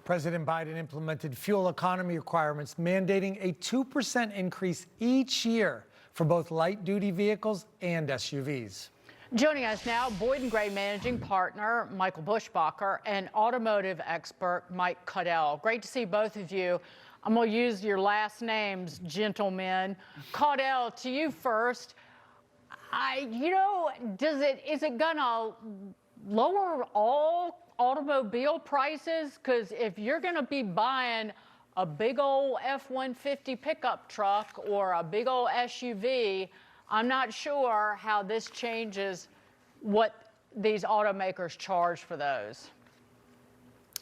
President Biden implemented fuel economy requirements mandating a 2% increase each year for both light-duty vehicles and SUVs. Joining us now, Boyd & Gray managing partner Michael Bushbacher and automotive expert Mike Caudill. Great to see both of you. I'm going to use your last names, gentlemen. Caudill, to you first. Is it gonna lower all automobile prices? Because if you're gonna be buying a big old F-150 pickup truck or a big old SUV, I'm not sure how this changes what these automakers charge for those.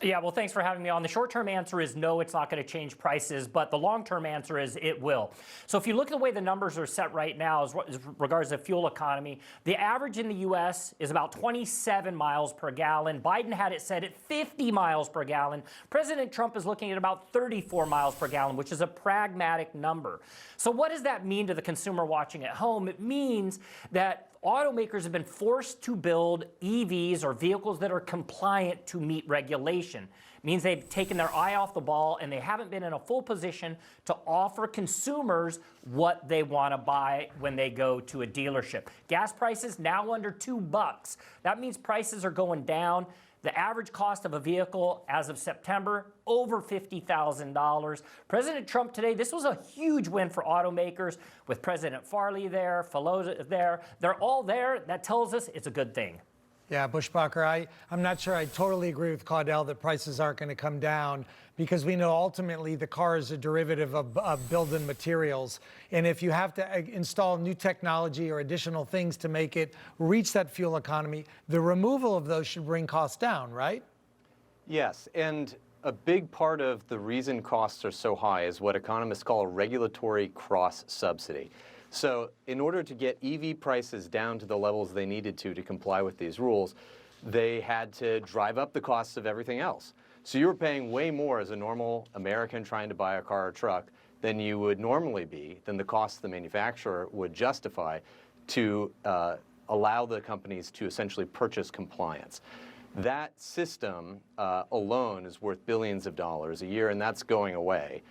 Yeah, well, thanks for having me on. The short-term answer is no, it's not going to change prices, but the long-term answer is it will. So if you look at the way the numbers are set right now as regards to fuel economy, the average in the U.S. is about 27 miles per gallon. Biden had it set at 50 miles per gallon. President Trump is looking at about 34 miles per gallon, which is a pragmatic number. So what does that mean to the consumer watching at home? It means that automakers have been forced to build EVs or vehicles that are compliant to meet regulation. It means they've taken their eye off the ball and they haven't been in a full position to offer consumers what they want to buy when they go to a dealership. Gas prices now under $2. That means prices are going down. The average cost of a vehicle as of September, over $50,000. President Trump today, this was a huge win for automakers with President Farley there, Filosa there. They're all there. That tells us it's a good thing. Yeah, Bushbacher, I'm not sure I totally agree with Caudill that prices aren't going to come down because we know ultimately the car is a derivative of building materials. And if you have to install new technology or additional things to make it reach that fuel economy, the removal of those should bring costs down, right? Yes, and a big part of the reason costs are so high is what economists call a regulatory cross-subsidy. So in order to get EV prices down to the levels they needed to comply with these rules, they had to drive up the costs of everything else. So you were paying way more as a normal American trying to buy a car or truck than you would normally be, than the cost the manufacturer would justify to allow the companies to essentially purchase compliance. That system alone is worth billions of dollars a year, and that's going away.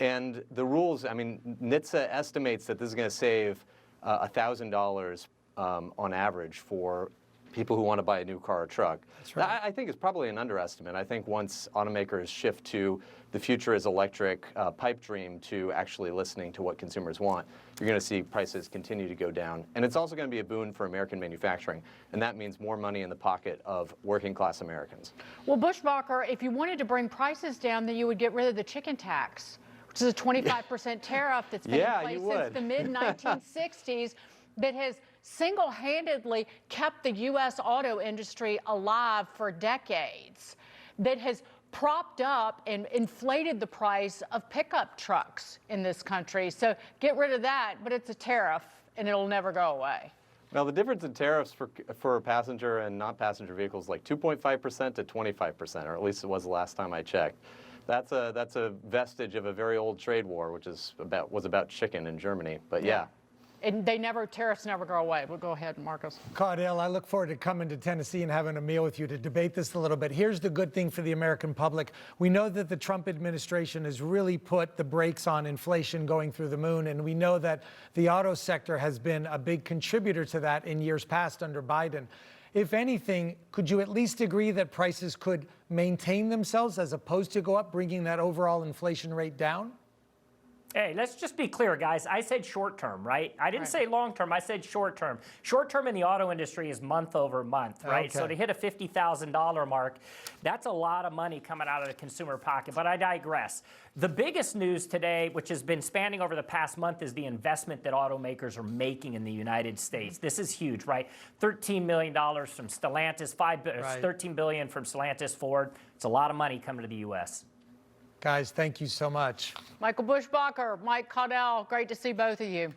And the rules, I mean, NHTSA estimates that this is going to save $1,000 on average for people who want to buy a new car or truck. That's right. I think it's probably an underestimate. I think once automakers shift to the future is electric pipe dream to actually listening to what consumers want, you're going to see prices continue to go down. And it's also going to be a boon for American manufacturing. And that means more money in the pocket of working class Americans. Well, Bushbacher, if you wanted to bring prices down, then you would get rid of the chicken tax, which is a 25% tariff that's been in place since the mid-1960s that has single-handedly kept the U.S. auto industry alive for decades, that has propped up and inflated the price of pickup trucks in this country. So get rid of that, but it's a tariff, and it'll never go away. Now, the difference in tariffs for passenger and non-passenger vehicles is like 2.5% to 25%, or at least it was the last time I checked. That's a vestige of a very old trade war, which was about chicken in Germany. But yeah. And tariffs never go away. But go ahead, Marcus. Caudill, I look forward to coming to Tennessee and having a meal with you to debate this a little bit. Here's the good thing for the American public. We know that the Trump administration has really put the brakes on inflation going through the moon, and we know that the auto sector has been a big contributor to that in years past under Biden. If anything, could you at least agree that prices could maintain themselves as opposed to go up, bringing that overall inflation rate down? Hey, let's just be clear, guys. I said short term, right? I didn't say long term. I said short term. Short term in the auto industry is month over month, right? Okay. So to hit a $50,000 mark, that's a lot of money coming out of the consumer pocket. But I digress. The biggest news today, which has been spanning over the past month, is the investment that automakers are making in the United States. This is huge, right? $13 million from Stellantis, $13 billion from Stellantis, Ford. It's a lot of money coming to the U.S. Guys, thank you so much. Michael Bushbacher, Mike Caudill, great to see both of you.